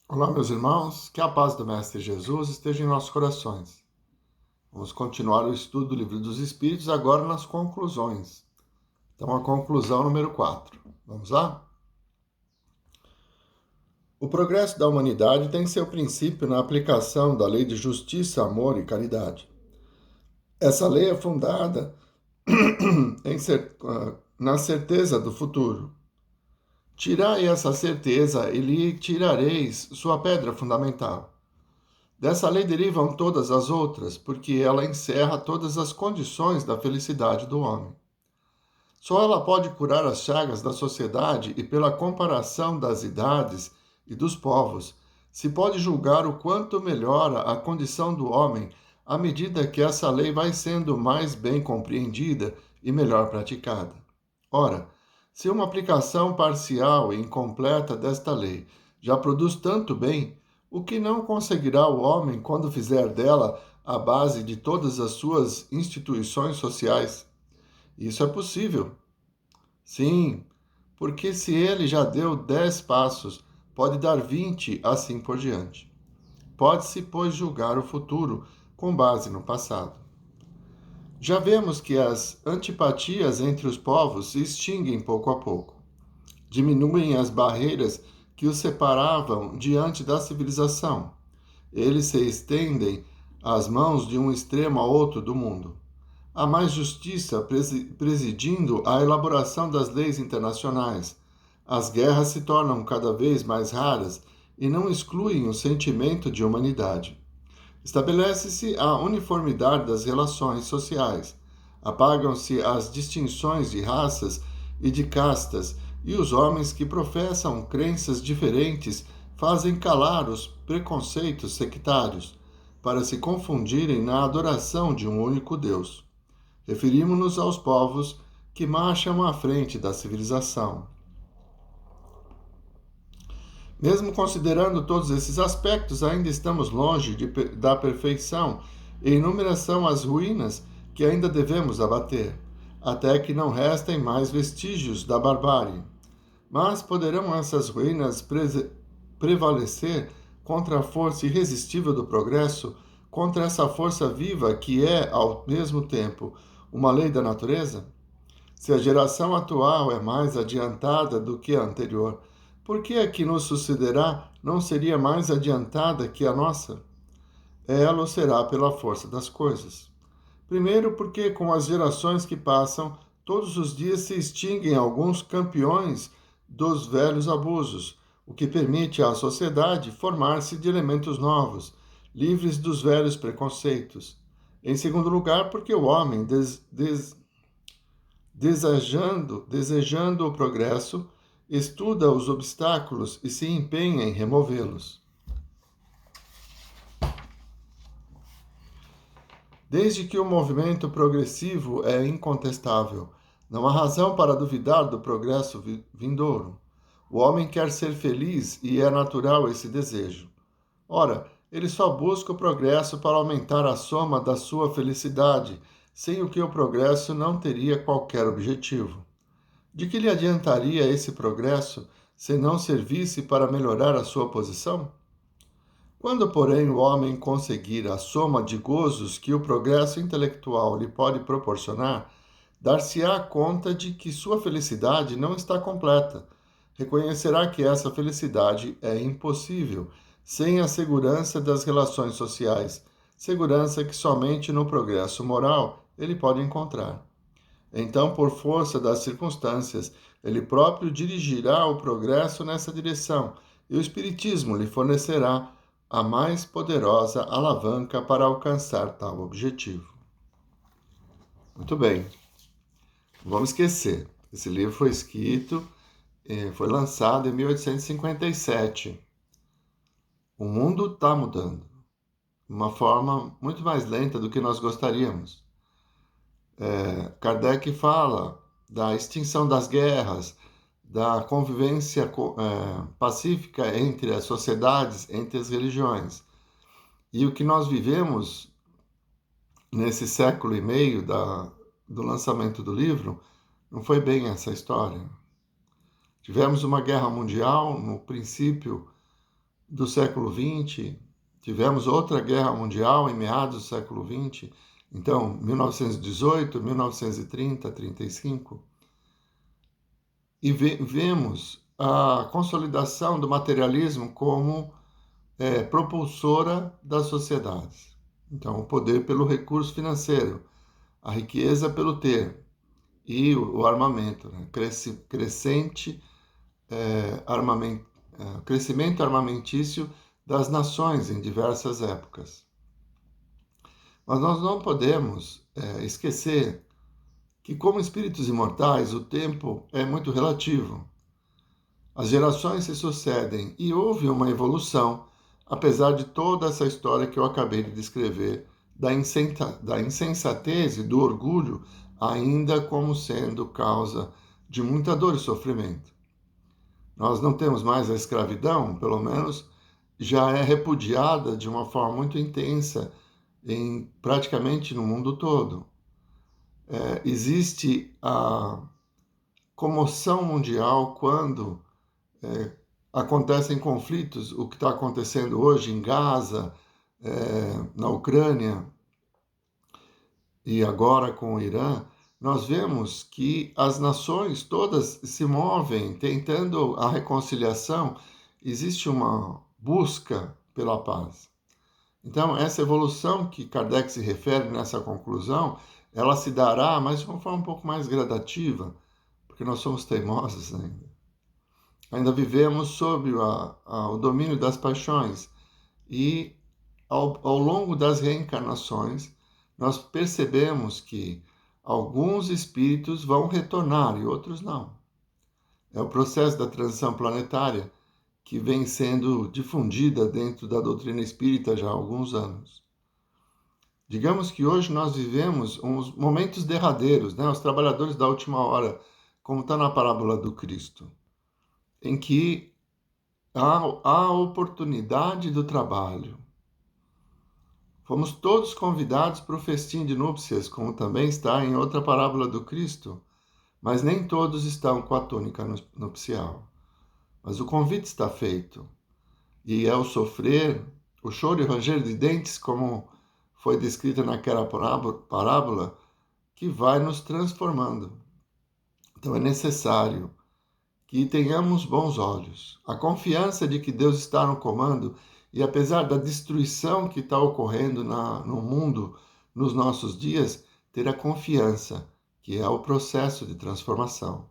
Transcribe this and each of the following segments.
Olá, meus irmãos, que a paz do Mestre Jesus esteja em nossos corações. Vamos continuar o estudo do Livro dos Espíritos, agora nas conclusões. Então, a conclusão número 4. Vamos lá? O progresso da humanidade tem seu princípio na aplicação da lei de justiça, amor e caridade. Essa lei é fundada na certeza do futuro. Tirai essa certeza e lhe tirareis sua pedra fundamental. Dessa lei derivam todas as outras, porque ela encerra todas as condições da felicidade do homem. Só ela pode curar as chagas da sociedade e, pela comparação das idades e dos povos, se pode julgar o quanto melhora a condição do homem à medida que essa lei vai sendo mais bem compreendida e melhor praticada. Ora, se uma aplicação parcial e incompleta desta lei já produz tanto bem, o que não conseguirá o homem quando fizer dela a base de todas as suas instituições sociais? Isso é possível. Sim, porque se ele já deu 10 passos, pode dar 20 assim por diante. Pode-se, pois, julgar o futuro com base no passado. Já vemos que as antipatias entre os povos se extinguem pouco a pouco. Diminuem as barreiras que os separavam diante da civilização. Eles se estendem as mãos de um extremo a outro do mundo. Há mais justiça presidindo a elaboração das leis internacionais. As guerras se tornam cada vez mais raras e não excluem o sentimento de humanidade. Estabelece-se a uniformidade das relações sociais. Apagam-se as distinções de raças e de castas, e os homens que professam crenças diferentes fazem calar os preconceitos sectários, para se confundirem na adoração de um único Deus. Referimos-nos aos povos que marcham à frente da civilização. Mesmo considerando todos esses aspectos, ainda estamos longe da perfeição, e inúmeras são as ruínas que ainda devemos abater, até que não restem mais vestígios da barbárie. Mas poderão essas ruínas prevalecer contra a força irresistível do progresso, contra essa força viva que é, ao mesmo tempo, uma lei da natureza? Se a geração atual é mais adiantada do que a anterior, por que a que nos sucederá não seria mais adiantada que a nossa? Ela o será pela força das coisas. Primeiro, porque com as gerações que passam, todos os dias se extinguem alguns campeões dos velhos abusos, o que permite à sociedade formar-se de elementos novos, livres dos velhos preconceitos. Em segundo lugar, porque o homem, desejando o progresso, estuda os obstáculos e se empenha em removê-los. Desde que o movimento progressivo é incontestável, não há razão para duvidar do progresso vindouro. O homem quer ser feliz e é natural esse desejo. Ora, ele só busca o progresso para aumentar a soma da sua felicidade, sem o que o progresso não teria qualquer objetivo. De que lhe adiantaria esse progresso se não servisse para melhorar a sua posição? Quando, porém, o homem conseguir a soma de gozos que o progresso intelectual lhe pode proporcionar, dar-se-á conta de que sua felicidade não está completa. Reconhecerá que essa felicidade é impossível sem a segurança das relações sociais, segurança que somente no progresso moral ele pode encontrar. Então, por força das circunstâncias, ele próprio dirigirá o progresso nessa direção, e o Espiritismo lhe fornecerá a mais poderosa alavanca para alcançar tal objetivo. Muito bem, não vamos esquecer, esse livro foi escrito, foi lançado em 1857. O mundo está mudando, de uma forma muito mais lenta do que nós gostaríamos. Kardec fala da extinção das guerras, da convivência pacífica entre as sociedades, entre as religiões. E o que nós vivemos nesse século e meio do lançamento do livro não foi bem essa história. Tivemos uma guerra mundial no princípio do século XX, tivemos outra guerra mundial em meados do século XX, então 1918, 1930, 35, e vemos a consolidação do materialismo como propulsora das sociedades. Então, o poder pelo recurso financeiro, a riqueza pelo ter e o armamento, né? Crescente crescimento armamentício das nações em diversas épocas. Mas nós não podemos esquecer que, como espíritos imortais, o tempo é muito relativo. As gerações se sucedem e houve uma evolução, apesar de toda essa história que eu acabei de descrever, da insensatez e do orgulho, ainda como sendo causa de muita dor e sofrimento. Nós não temos mais a escravidão, pelo menos já é repudiada de uma forma muito intensa praticamente no mundo todo. Existe a comoção mundial quando acontecem conflitos, o que está acontecendo hoje em Gaza, na Ucrânia e agora com o Irã. Nós vemos que as nações todas se movem tentando a reconciliação, existe uma busca pela paz. Então, essa evolução que Kardec se refere nessa conclusão, ela se dará, mas de uma forma um pouco mais gradativa, porque nós somos teimosos ainda. Ainda vivemos sob o domínio das paixões e, ao longo das reencarnações, nós percebemos que alguns espíritos vão retornar e outros não. É o processo da transição planetária que vem sendo difundida dentro da doutrina espírita já há alguns anos. Digamos que hoje nós vivemos uns momentos derradeiros, né? Os trabalhadores da última hora, como está na parábola do Cristo, em que há a oportunidade do trabalho. Fomos todos convidados para o festim de núpcias, como também está em outra parábola do Cristo, mas nem todos estão com a túnica nupcial. Mas o convite está feito, e é o sofrer, o choro e o ranger de dentes, como foi descrito naquela parábola, que vai nos transformando. Então é necessário que tenhamos bons olhos, a confiança de que Deus está no comando e apesar da destruição que está ocorrendo no mundo nos nossos dias, ter a confiança que é o processo de transformação.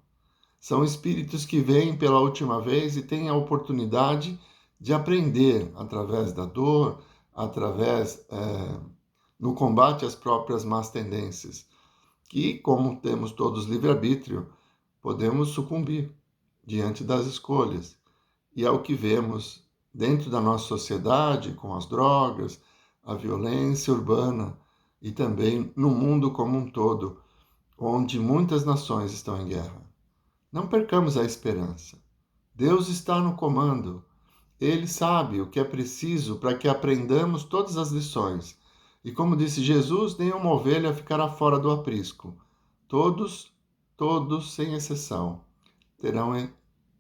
São espíritos que vêm pela última vez e têm a oportunidade de aprender através da dor, através no combate às próprias más tendências, que, como temos todos livre-arbítrio, podemos sucumbir diante das escolhas. E é o que vemos dentro da nossa sociedade, com as drogas, a violência urbana e também no mundo como um todo, onde muitas nações estão em guerra. Não percamos a esperança. Deus está no comando. Ele sabe o que é preciso para que aprendamos todas as lições. E como disse Jesus, nenhuma ovelha ficará fora do aprisco. Todos, sem exceção, terão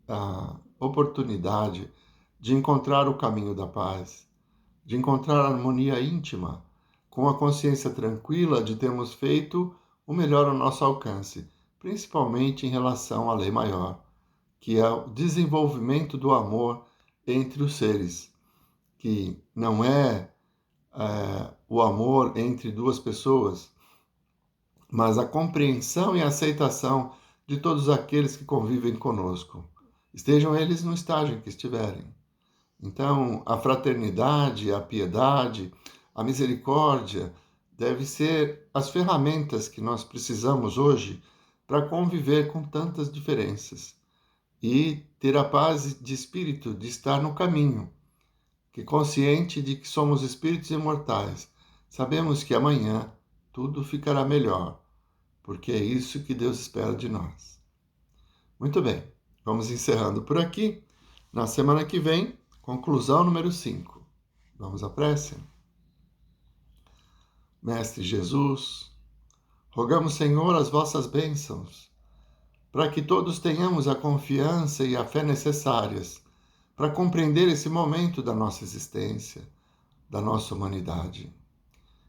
a oportunidade de encontrar o caminho da paz, de encontrar a harmonia íntima, com a consciência tranquila de termos feito o melhor ao nosso alcance, principalmente em relação à lei maior, que é o desenvolvimento do amor entre os seres, que não é o amor entre duas pessoas, mas a compreensão e aceitação de todos aqueles que convivem conosco, estejam eles no estágio em que estiverem. Então, a fraternidade, a piedade, a misericórdia devem ser as ferramentas que nós precisamos hoje para conviver com tantas diferenças e ter a paz de espírito de estar no caminho, que consciente de que somos espíritos imortais, sabemos que amanhã tudo ficará melhor, porque é isso que Deus espera de nós. Muito bem, vamos encerrando por aqui. Na semana que vem, conclusão número 5. Vamos à prece? Mestre Jesus, rogamos, Senhor, as vossas bênçãos, para que todos tenhamos a confiança e a fé necessárias para compreender esse momento da nossa existência, da nossa humanidade.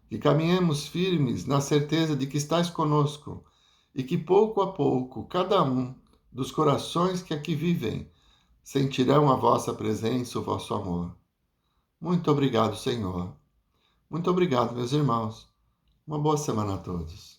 Que caminhemos firmes na certeza de que estás conosco e que pouco a pouco cada um dos corações que aqui vivem sentirão a vossa presença, o vosso amor. Muito obrigado, Senhor. Muito obrigado, meus irmãos. Uma boa semana a todos.